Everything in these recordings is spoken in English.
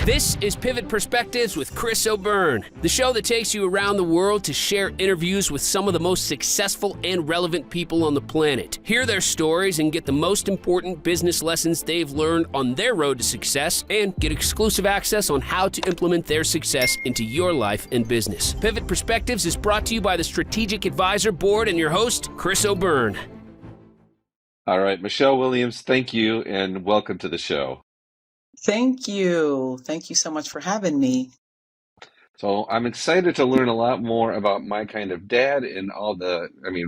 This is Pivot Perspectives with Chris O'Byrne, the show that takes you around the world to share interviews with some of the most successful and relevant people on the planet. Hear their stories and get the most important business lessons they've learned on their road to success, and get exclusive access on how to implement their success into your life and business. Pivot Perspectives is brought to you by the Strategic Advisor Board and your host, Chris O'Byrne. All right, Michelle Williams, thank you and welcome to the show. Thank you. Thank you so much for having me. So I'm excited to learn a lot more about my kind of dad and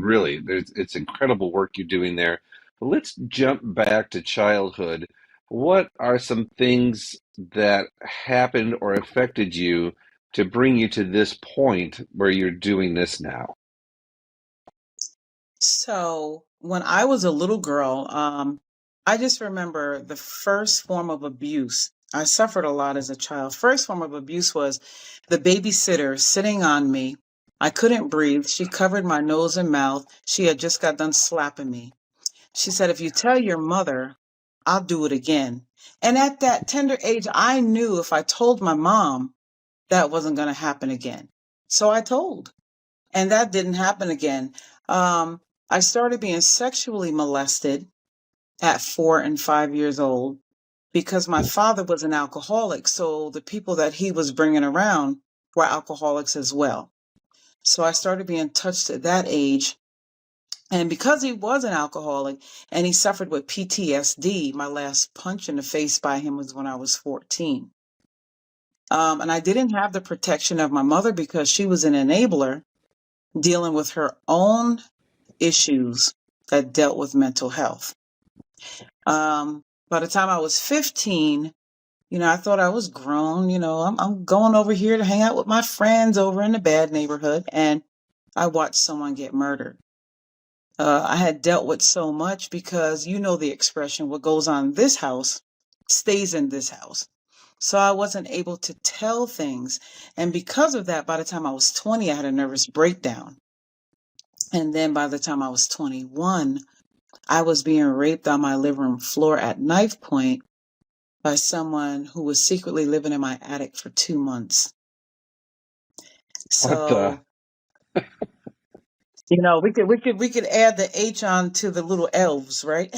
really, it's incredible work you're doing there. But let's jump back to childhood. What are some things that happened or affected you to bring you to this point where you're doing this now? So when I was a little girl, I just remember the first form of abuse. I suffered a lot as a child. First form of abuse was the babysitter sitting on me. I couldn't breathe. She covered my nose and mouth. She had just got done slapping me. She said, "If you tell your mother, I'll do it again." And at that tender age, I knew if I told my mom, that wasn't going to happen again. So I told, and that didn't happen again. I started being sexually molested at 4 and 5 years old because my father was an alcoholic. So the people that he was bringing around were alcoholics as well. So I started being touched at that age. And because he was an alcoholic and he suffered with PTSD, my last punch in the face by him was when I was 14. And I didn't have the protection of my mother because she was an enabler dealing with her own issues that dealt with mental health. By the time I was 15, I thought I was grown. I'm going over here to hang out with my friends over in the bad neighborhood, and I watched someone get murdered. I had dealt with so much because the expression, what goes on in this house stays in this house. So I wasn't able to tell things. And because of that, by the time I was 20, I had a nervous breakdown. And then by the time I was 21, I was being raped on my living room floor at knife point by someone who was secretly living in my attic for 2 months. So, we could add the H on to the little elves, right?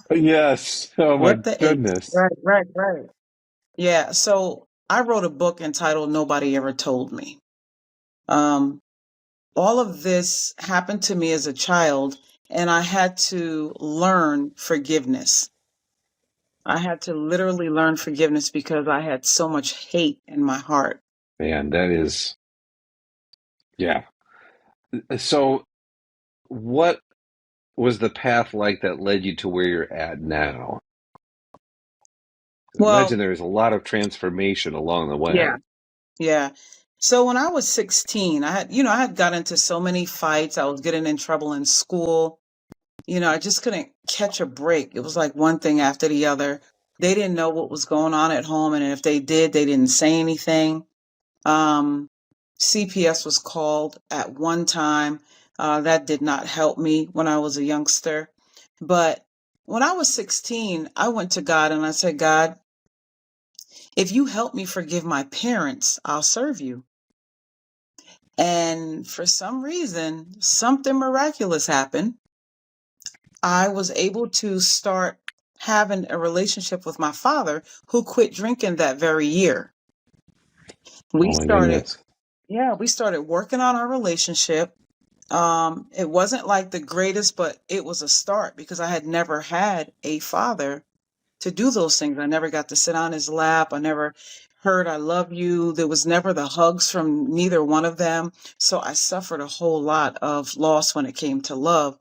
Yes. Oh my With the H. goodness. Right. Yeah. So I wrote a book entitled Nobody Ever Told Me. All of this happened to me as a child, and I had to learn forgiveness. I had to literally learn forgiveness because I had so much hate in my heart. Man, that is, yeah. So what was the path like that led you to where you're at now? Well, Imagine there's a lot of transformation along the way. Yeah. So when I was 16, I had got into so many fights. I was getting in trouble in school. I just couldn't catch a break. It was like one thing after the other. They didn't know what was going on at home. And if they did, they didn't say anything. CPS was called at one time. That did not help me when I was a youngster. But when I was 16, I went to God and I said, "God, if you help me forgive my parents, I'll serve you." And for some reason, something miraculous happened. I was able to start having a relationship with my father, who quit drinking that very year. We started working on our relationship. It wasn't like the greatest, but it was a start because I had never had a father to do those things. I never got to sit on his lap. I never heard "I love you." There was never the hugs from neither one of them. So I suffered a whole lot of loss when it came to love.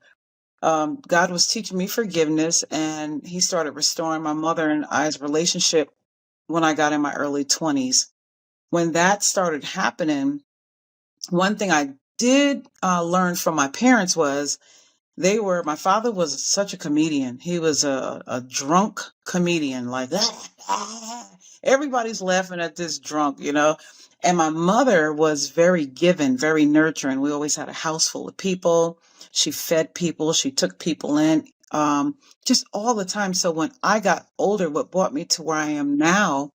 God was teaching me forgiveness, and he started restoring my mother and I's relationship when I got in my early 20s. When that started happening, one thing I did learn from my parents was my father was such a comedian. He was a drunk comedian, like everybody's laughing at this drunk, And my mother was very giving, very nurturing. We always had a house full of people. She fed people. She took people in, just all the time. So when I got older, what brought me to where I am now,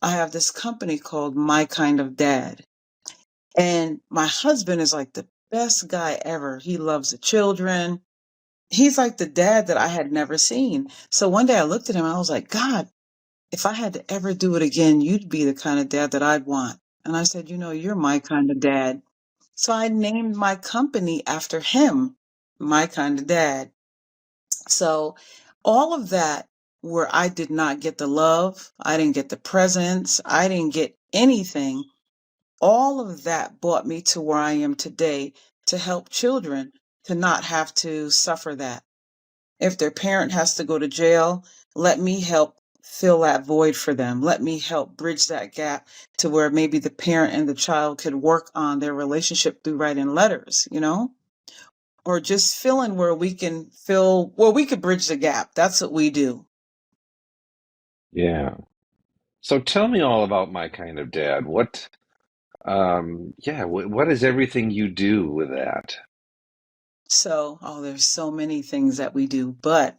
I have this company called My Kind of Dad. And my husband is like the best guy ever. He loves the children. He's like the dad that I had never seen. So one day I looked at him and I was like, God, if I had to ever do it again, you'd be the kind of dad that I'd want. And I said, you're my kind of dad. So I named my company after him, My Kind of Dad. So all of that, where I did not get the love, I didn't get the presents, I didn't get anything, all of that brought me to where I am today, to help children to not have to suffer that. If their parent has to go to jail, let me help fill that void for them. Let me help bridge that gap to where maybe the parent and the child could work on their relationship through writing letters, or just fill in where we can we could bridge the gap. That's what we do. Yeah. So tell me all about My Kind of Dad. What is everything you do with that? So, there's so many things that we do, but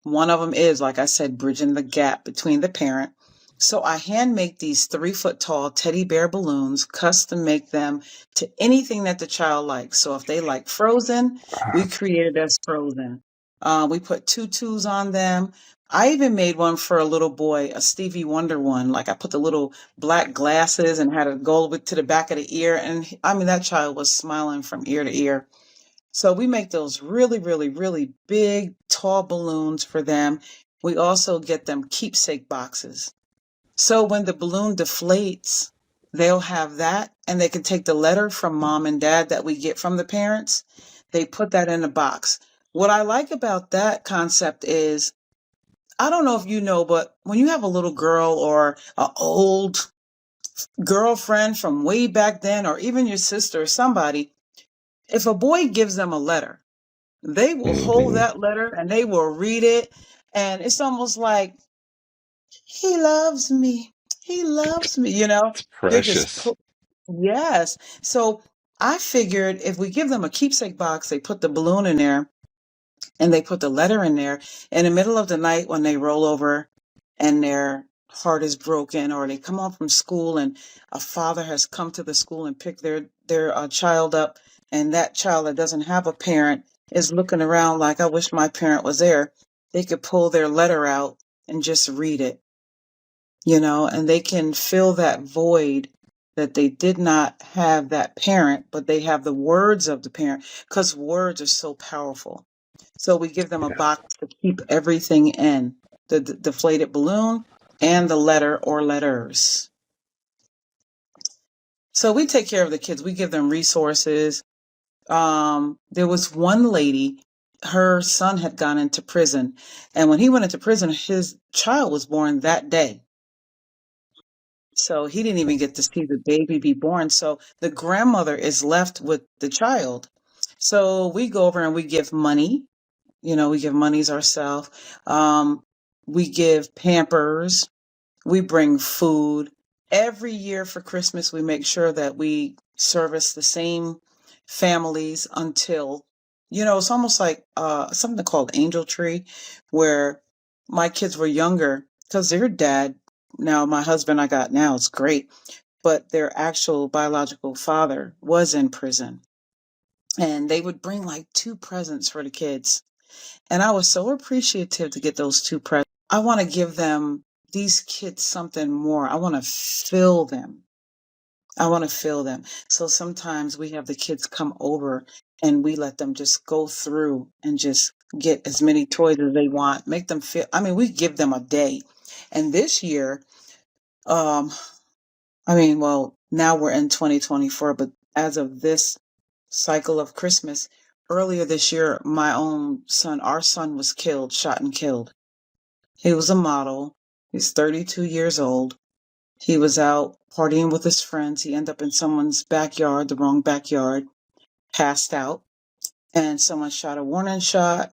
one of them is, like I said, bridging the gap between the parent. So I hand make these 3-foot tall teddy bear balloons, custom make them to anything that the child likes. So if they like Frozen, we created as Frozen. We put tutus on them. I even made one for a little boy, a Stevie Wonder one. Like I put the little black glasses and had it go to the back of the ear. And I mean, that child was smiling from ear to ear. So we make those really, really, really big, tall balloons for them. We also get them keepsake boxes. So when the balloon deflates, they'll have that and they can take the letter from mom and dad that we get from the parents. They put that in a box. What I like about that concept is, I don't know if you know, but when you have a little girl or an old girlfriend from way back then, or even your sister or somebody, if a boy gives them a letter, they will hold Hmm. that letter and they will read it. And it's almost like, he loves me. He loves me, It's They're just, precious. yes. So I figured if we give them a keepsake box, they put the balloon in there and they put the letter in there. In the middle of the night when they roll over and their heart is broken, or they come home from school and a father has come to the school and picked their child up, and that child that doesn't have a parent is looking around like, I wish my parent was there, they could pull their letter out and just read it, and they can fill that void that they did not have that parent, but they have the words of the parent, because words are so powerful. So we give them a Yeah. box to keep everything in, the deflated balloon and the letter or letters. So we take care of the kids. We give them resources. There was one lady, her son had gone into prison. And when he went into prison, his child was born that day. So he didn't even get to see the baby be born. So the grandmother is left with the child. So we go over and we give money. We give monies ourselves. We give Pampers. We bring food. Every year for Christmas, we make sure that we service the same families until, it's almost like something called Angel Tree, where my kids were younger, because their dad, now my husband I got now is great, but their actual biological father was in prison. And they would bring like 2 presents for the kids. And I was so appreciative to get those 2 presents. I want to give these kids something more. I want to fill them. I want to fill them. So sometimes we have the kids come over and we let them just go through and just get as many toys as they want, make them feel, we give them a day. And this year, um, now we're in 2024, but as of this cycle of Christmas, earlier this year, our son was killed, shot and killed. He was a model. He's 32 years old. He was out partying with his friends. He ended up in someone's backyard, the wrong backyard, passed out, and someone shot a warning shot.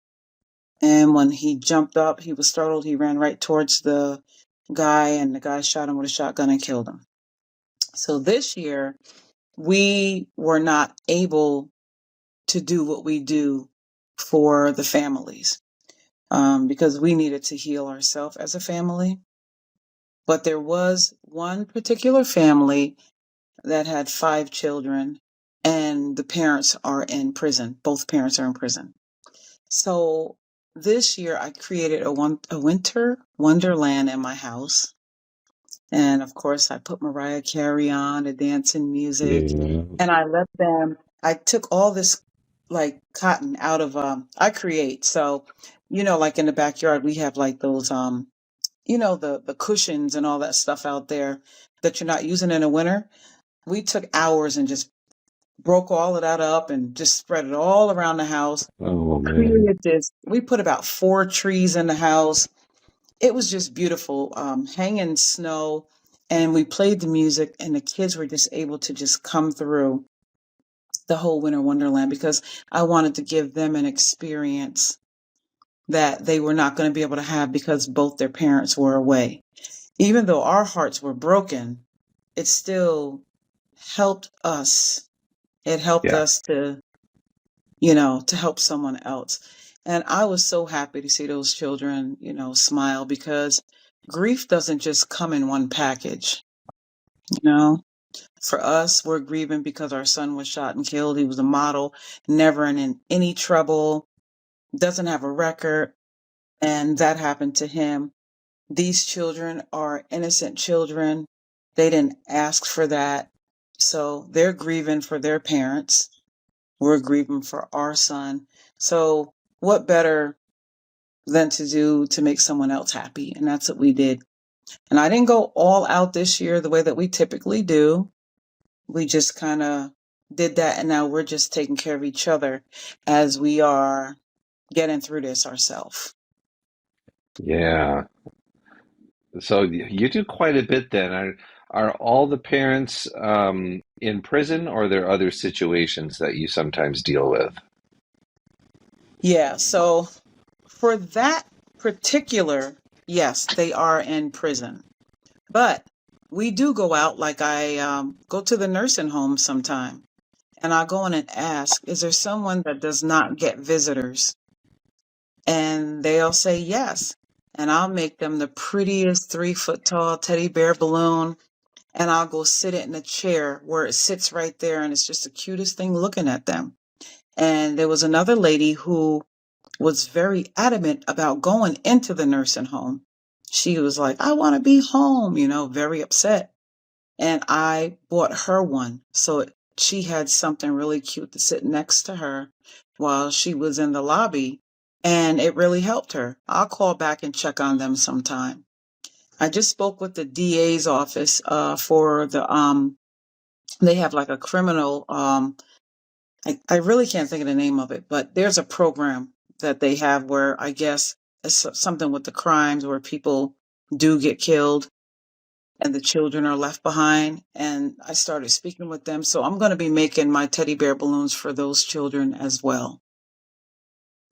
And when he jumped up, he was startled. He ran right towards the guy, and the guy shot him with a shotgun and killed him. So this year, we were not able to do what we do for the families, because we needed to heal ourselves as a family. But there was one particular family that had 5 children, and the parents are in prison. Both parents are in prison. So this year I created a winter wonderland in my house. And of course, I put Mariah Carey on, the dancing music, Yeah. and I took all this like cotton out of, I create. So, like in the backyard, we have like those, the cushions and all that stuff out there that you're not using in the winter. We took hours and just broke all of that up and just spread it all around the house. Oh man. Created this. We put about 4 trees in the house. It was just beautiful, hanging snow, and we played the music, and the kids were just able to just come through the whole winter wonderland because I wanted to give them an experience that they were not going to be able to have because both their parents were away. Even though our hearts were broken, it still helped us. It helped Yeah. us to help someone else. And I was so happy to see those children, smile because grief doesn't just come in one package. You know, for us, we're grieving because our son was shot and killed. He was a model, never in any trouble, doesn't have a record, and that happened to him. These children are innocent children. They didn't ask for that. So they're grieving for their parents. We're grieving for our son. So what better than to do to make someone else happy? And that's what we did. And I didn't go all out this year the way that we typically do. We just kind of did that. And now we're just taking care of each other as we are getting through this ourselves. Yeah. So you do quite a bit then. Are all the parents in prison, or are there other situations that you sometimes deal with? Yeah. So for that particular, yes, they are in prison. But we do go out, like I go to the nursing home sometime, and I'll go in and ask, is there someone that does not get visitors? And they'll say yes. And I'll make them the prettiest 3-foot tall teddy bear balloon. And I'll go sit it in a chair where it sits right there. And it's just the cutest thing looking at them. And there was another lady who was very adamant about going into the nursing home. She was like, I want to be home, very upset. And I bought her one. So she had something really cute to sit next to her while she was in the lobby. And it really helped her. I'll call back and check on them sometime. I just spoke with the DA's office for they have like a criminal, I really can't think of the name of it, but there's a program that they have where I guess it's something with the crimes where people do get killed and the children are left behind. And I started speaking with them. So I'm going to be making my teddy bear balloons for those children as well.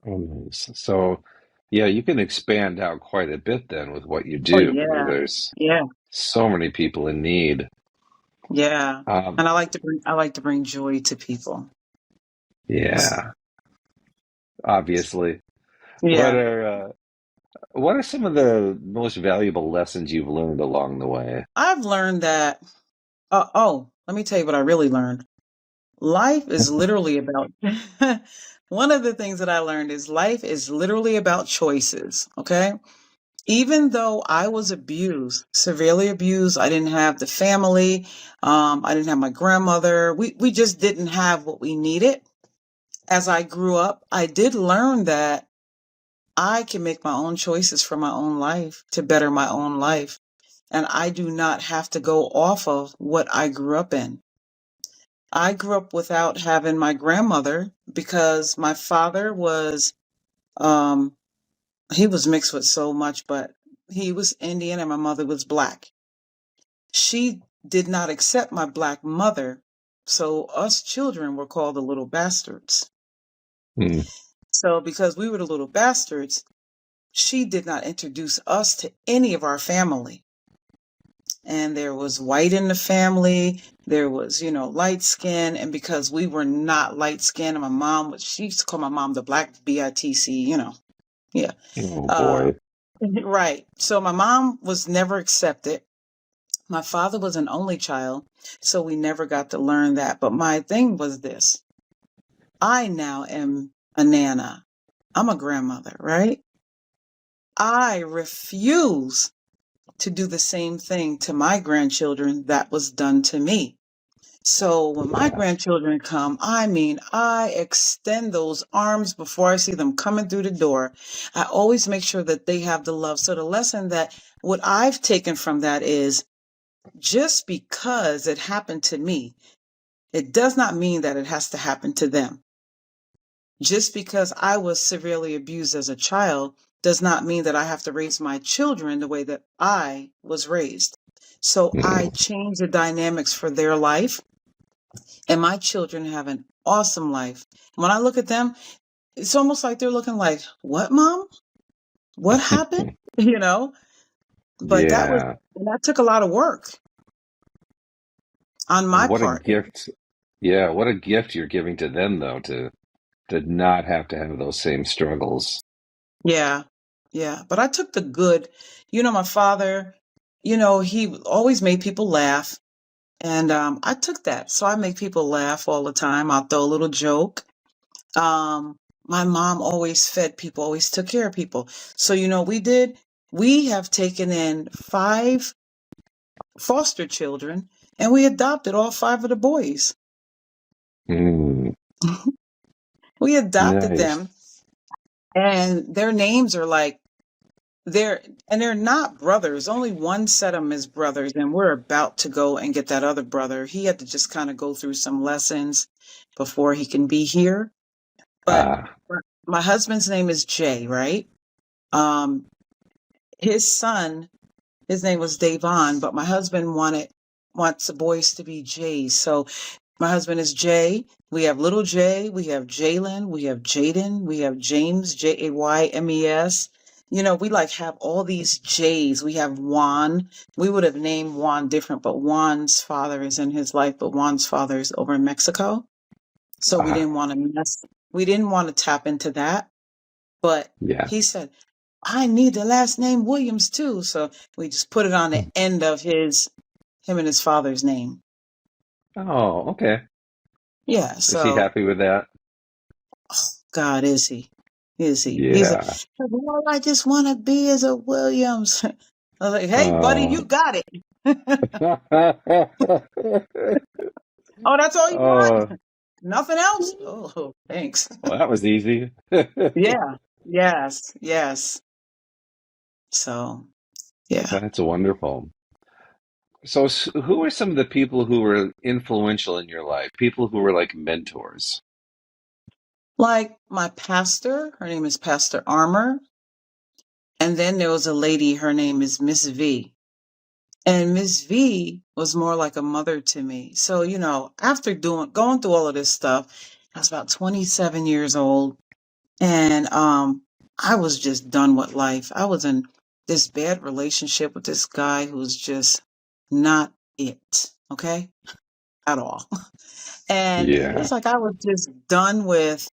Oh, nice. So, yeah, you can expand out quite a bit then with what you Oh do because yeah. there's Yeah. so many people in need. Yeah. Um, And I like to bring joy to people. yeah, obviously. What Yeah. are uh, what are some of the most valuable lessons you've learned along the way? I've learned that, let me tell you what I really learned. Life is literally about, one of the things that I learned is life is literally about choices. Okay. Even though I was abused, severely abused, I didn't have the family. I didn't have my grandmother. We just didn't have what we needed. As I grew up, I did learn that I can make my own choices for my own life to better my own life. And I do not have to go off of what I grew up in. I grew up without having my grandmother because my father was, um, he was mixed with so much, but he was Indian and my mother was black. She did not accept my black mother. So us children were called the little bastards. Hmm. So because we were the little bastards, she did not introduce us to any of our family. And there was white in the family. There was, light skin. And because we were not light skin, and she used to call my mom the black BITC. Yeah. Oh Uh, boy. right. So my mom was never accepted. My father was an only child, so we never got to learn that. But my thing was this: I now am a nana. I'm a grandmother, right? I refuse to do the same thing to my grandchildren that was done to me. So when my Yeah. grandchildren come, I extend those arms before I see them coming through the door. I always make sure that they have the love. So the lesson that what I've taken from that is, just because it happened to me, it does not mean that it has to happen to them. Just because I was severely abused as a child does not mean that I have to raise my children the way that I was raised. So I Mm. change the dynamics for their life, and my children have an awesome life. When I look at them, it's almost like they're looking like, "What, mom? What happened?" You know? But Yeah. that took a lot of work on And my what a part. gift. Yeah, what a gift you're giving to them though, to not have to have those same struggles. Yeah. Yeah. But I took the good. My father, he always made people laugh. And I took that. So I make people laugh all the time. I'll throw a little joke. Um, my mom always fed people, always took care of people. So, we have taken in 5 foster children, and we adopted all 5 of the boys. Mm, We adopted nice. them, and their names are like, they're not brothers. Only one set of them is brothers, and we're about to go and get that other brother. He had to just kind of go through some lessons before he can be here. But Ah, my husband's name is Jay, right? Um, his son, his name was Davon, but my husband wants the boys to be Jays. So my husband is Jay. We have little Jay. We have Jalen. We have Jaden. We have James, Jaymes. We like have all these J's. We have Juan. We would have named Juan different, but Juan's father is in his life, but Juan's father is over in Mexico. So we ah, didn't want to we didn't want to tap into that. But yeah. he said, I need the last name Williams too. So we just put it on the end of him and his father's name. Oh, okay. Yeah. Is he So happy with that? God, is he? Is he? Yeah. All I just want to be is a Williams. I was like, hey, buddy, you Oh. got it. Oh, that's all you want? Oh, Nothing else? Oh, thanks. well, that was easy. Yeah. Yes. Yes. So, yeah. That's wonderful. So, who are some of the people who were influential in your life? People who were like mentors? Like my pastor, her name is Pastor Armour. And then there was a lady, her name is Miss V. And Miss V was more like a mother to me. So, after going through all of this stuff, I was about 27 years old, and I was just done with life. I was in this bad relationship with this guy who was just not it, okay? At all. And it Yeah. was like I was just done with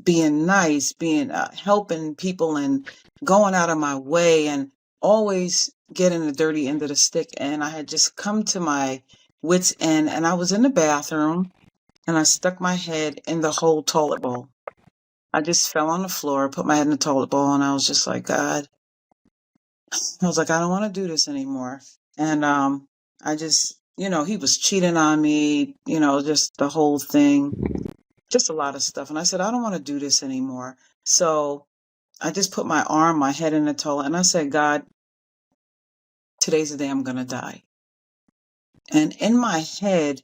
being nice, being helping people and going out of my way and always getting the dirty end of the stick. And I had just come to my wits end, and I was in the bathroom and I stuck my head in the whole toilet bowl. I just fell on the floor, put my head in the toilet bowl, and I was just like, God, I was like, I don't want to do this anymore. And I just, he was cheating on me, just the whole thing, just a lot of stuff. And I said, I don't want to do this anymore. So I just put my head in the toilet, and I said, God, today's the day I'm going to die. And in my head,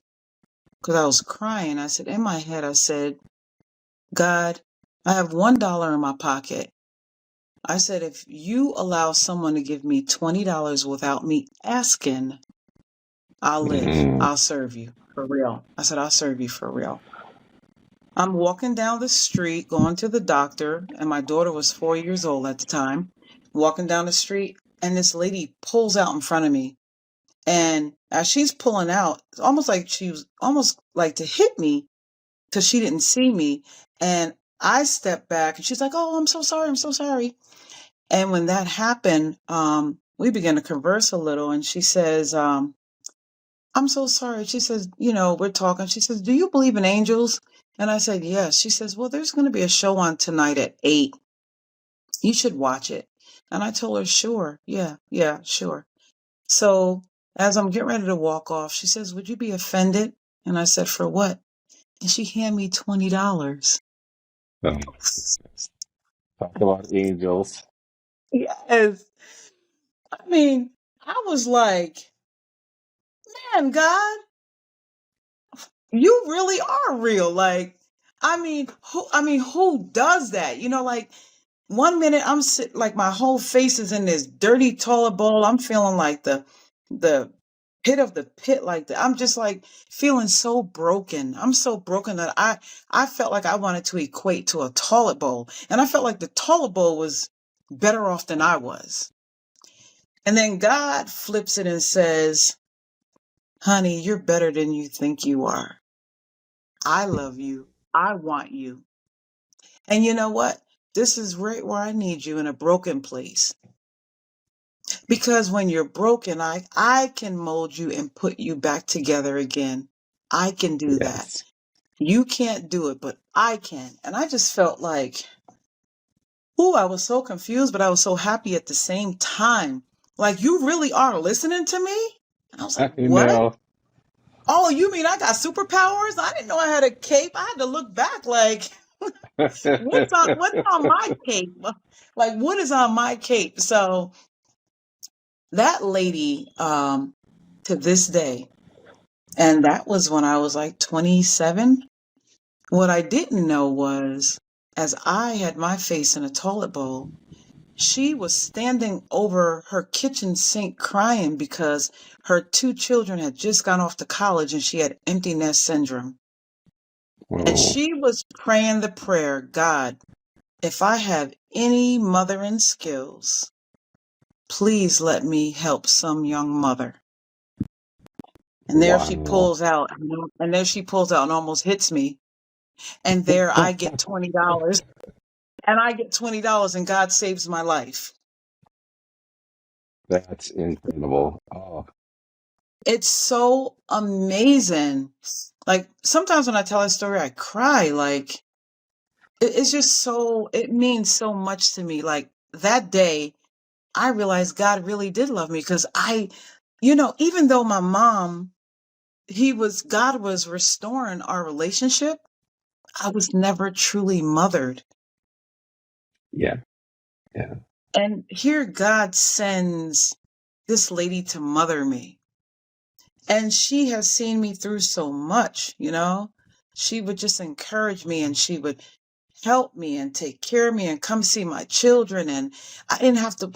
because I was crying, in my head, I said, God, I have $1 in my pocket. I said, if you allow someone to give me $20 without me asking, I'll live. Mm, I'll serve you for real. I said, I'll serve you for real. I'm walking down the street, going to the doctor, and my daughter was 4 years old at the time, walking down the street, and this lady pulls out in front of me. And as she's pulling out, it's almost like she was almost like to hit me because she didn't see me. And I stepped back, and she's like, oh, I'm so sorry. I'm so sorry. And when that happened, we began to converse a little, and she says, I'm so sorry. She says, we're talking. She says, do you believe in angels? And I said, yes. She says, well, there's going to be a show on tonight at 8. You should watch it. And I told her, sure. Yeah, sure. So as I'm getting ready to walk off, she says, would you be offended? And I said, for what? And she handed me $20. Oh, talk about angels. Yes. I mean, I was like, man, God, you really are real. Like, who does that? Like, one minute I'm sitting, like my whole face is in this dirty toilet bowl. I'm feeling like the pit of the pit, like that. I'm just like feeling so broken. I'm so broken that I felt like I wanted to equate to a toilet bowl. And I felt like the toilet bowl was better off than I was. And then God flips it and says, honey, you're better than you think you are. I love you. I want you. And you know what? This is right where I need you, in a broken place. Because when you're broken, I can mold you and put you back together again. I can do that. Yes. You can't do it, but I can. And I just felt like, I was so confused, but I was so happy at the same time. Like, you really are listening to me? And I was I like, what? know. Oh, you mean I got superpowers? I didn't know I had a cape. I had to look back like, what's on my cape? Like, what is on my cape? So that lady, to this day, and that was when I was like 27. What I didn't know was, as I had my face in a toilet bowl, she was standing over her kitchen sink crying because her 2 children had just gone off to college and she had empty nest syndrome. And Oh, she was praying the prayer, God, if I have any mothering skills, please let me help some young mother. And there she wow. pulls out, and almost hits me. And there I get $20. And I get $20, and God saves my life. That's incredible. Oh, It's so amazing. Like, sometimes when I tell a story, I cry. Like, it's just it means so much to me. Like, that day, I realized God really did love me, because even though my mom, God was restoring our relationship, I was never truly mothered. yeah, yeah, And here God sends this lady to mother me. And she has seen me through so much. She would just encourage me, and she would help me and take care of me and come see my children. And I didn't have to,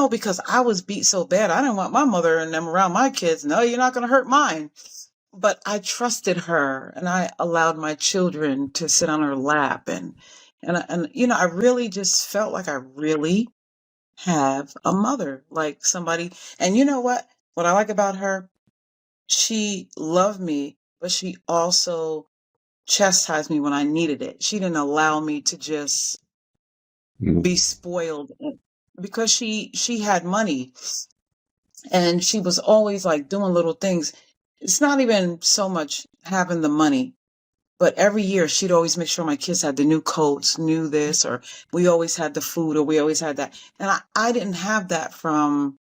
because I was beat so bad. I didn't want my mother and them around my kids. No, you're not going to hurt mine. But I trusted her, and I allowed my children to sit on her lap. And I really just felt like I really have a mother, like somebody. And you know what I like about her? She loved me, but she also chastised me when I needed it. She didn't allow me to just be mm, spoiled, because she had money, and she was always like doing little things. It's not even so much having the money, but every year she'd always make sure my kids had the new coats, new this, or we always had the food, or we always had that. And I didn't have that from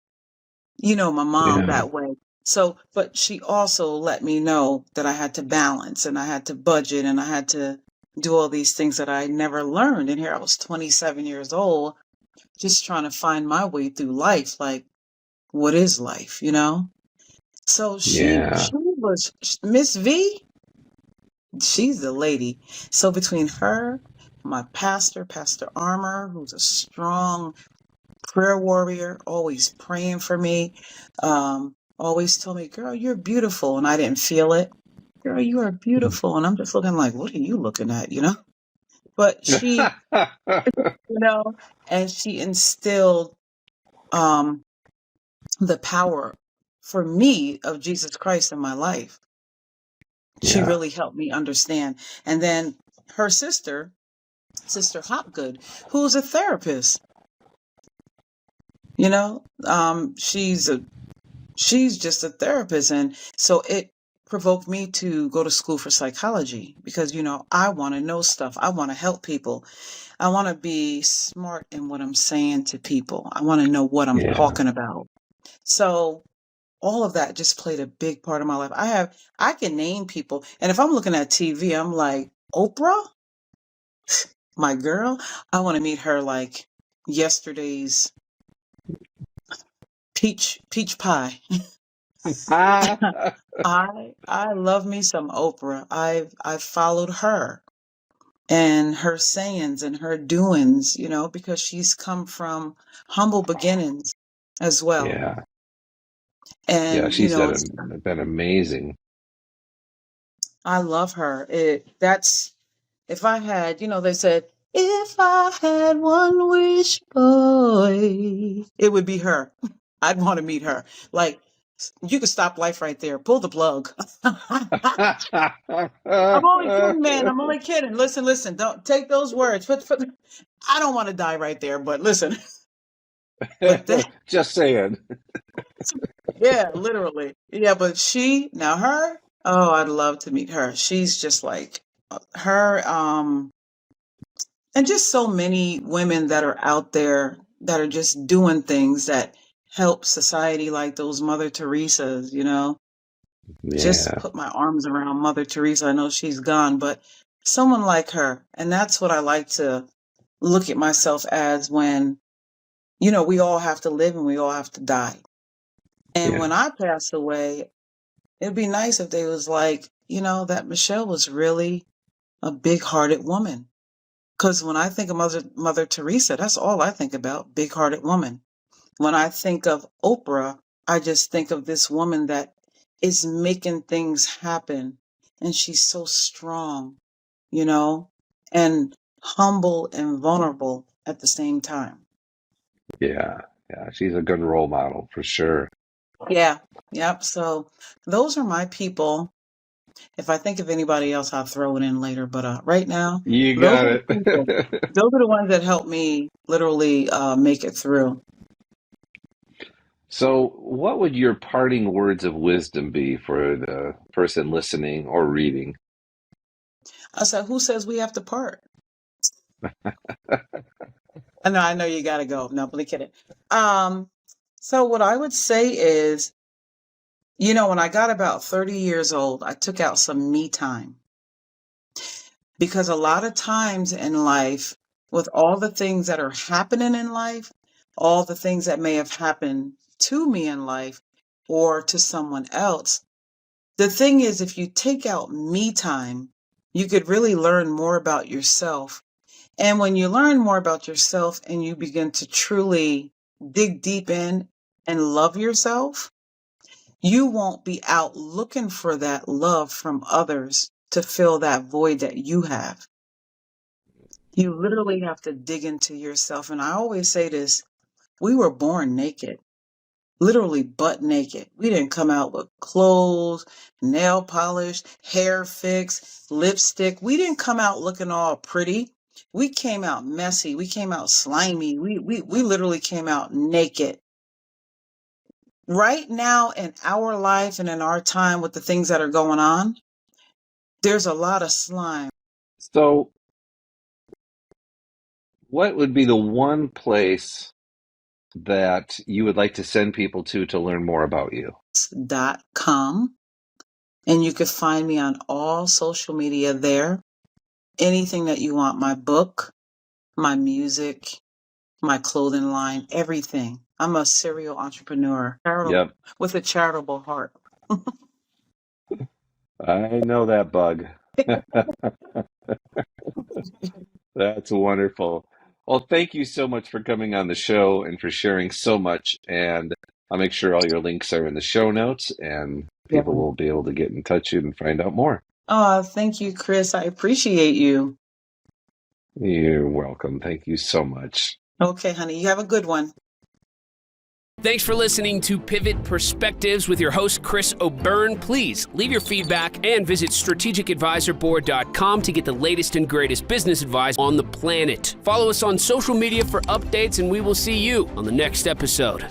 my mom yeah, that way. So, but she also let me know that I had to balance, and I had to budget, and I had to do all these things that I never learned. And here I was 27 years old, just trying to find my way through life. Like, what is life? So yeah, she was Miss V. She's the lady. So between her, my Pastor Armour, who's a strong prayer warrior, always praying for me, always told me, girl, you're beautiful. And I didn't feel it. Girl, you are beautiful. And I'm just looking like, what are you looking at? But she, you know, and she instilled um, the power for me of Jesus Christ in my life. She yeah. really helped me understand. And then her Sister Hopgood, who's a therapist. You know, she's just a therapist, and so it provoked me to go to school for psychology because I want to know stuff. I want to help people. I want to be smart in what I'm saying to people. I want to know what I'm Yeah. talking about. So all of that just played a big part of my life. I can name people, and if I'm looking at TV, I'm like, Oprah, my girl. I want to meet her like yesterday's peach pie. I love me some Oprah. I've followed her and her sayings and her doings, because she's come from humble beginnings as well. Yeah. Yeah, And she's been amazing. I love her. That's if I had, they said, if I had one wish, boy, it would be her. I'd want to meet her. Like, you could stop life right there. Pull the plug. I'm only kidding, man. I'm only kidding. Listen. Don't take those words. I don't want to die right there, but listen. But that, Just saying. yeah, literally. Yeah, but her, oh, I'd love to meet her. She's just like her, and just so many women that are out there that are just doing things that help society, like those Mother Teresas, just Yeah. put my arms around Mother Teresa. I know she's gone, but someone like her. And that's what I like to look at myself as when, we all have to live and we all have to die. And Yeah. when I pass away, it'd be nice if they was like, that Michelle was really a big hearted woman. Because when I think of Mother Teresa, that's all I think about, big hearted woman. When I think of Oprah, I just think of this woman that is making things happen. And she's so strong, and humble and vulnerable at the same time. Yeah. Yeah. She's a good role model for sure. Yeah. Yep. So those are my people. If I think of anybody else, I'll throw it in later. But right now, You those got are the people. it. Those are the ones that helped me literally make it through. So, what would your parting words of wisdom be for the person listening or reading? I said, who says we have to part? I know you got to go. No, but kidding. Um, so what I would say is, when I got about 30 years old, I took out some me time because a lot of times in life, with all the things that are happening in life, all the things that may have happened to me in life or to someone else, the thing is, if you take out me time, you could really learn more about yourself. And when you learn more about yourself and you begin to truly dig deep in and love yourself, you won't be out looking for that love from others to fill that void that you have. You literally have to dig into yourself. And I always say this, we were born naked, literally butt naked. We didn't come out with clothes, nail polish, hair fix, lipstick. We didn't come out looking all pretty. We came out messy. We came out slimy. We literally came out naked. Right now in our life and in our time with the things that are going on, there's a lot of slime. So, what would be the one place that you would like to send people to learn more about you? .com, and you could find me on all social media there. Anything that you want, my book, my music, my clothing line, everything. I'm a serial entrepreneur, Yep, with a charitable heart. I know that bug. That's wonderful. Well, thank you so much for coming on the show and for sharing so much. And I'll make sure all your links are in the show notes and Yeah. people will be able to get in touch with you and find out more. Oh, thank you, Chris. I appreciate you. You're welcome. Thank you so much. Okay, honey, you have a good one. Thanks for listening to Pivot Perspectives with your host, Chris O'Byrne. Please leave your feedback and visit strategicadvisorboard.com to get the latest and greatest business advice on the planet. Follow us on social media for updates, and we will see you on the next episode.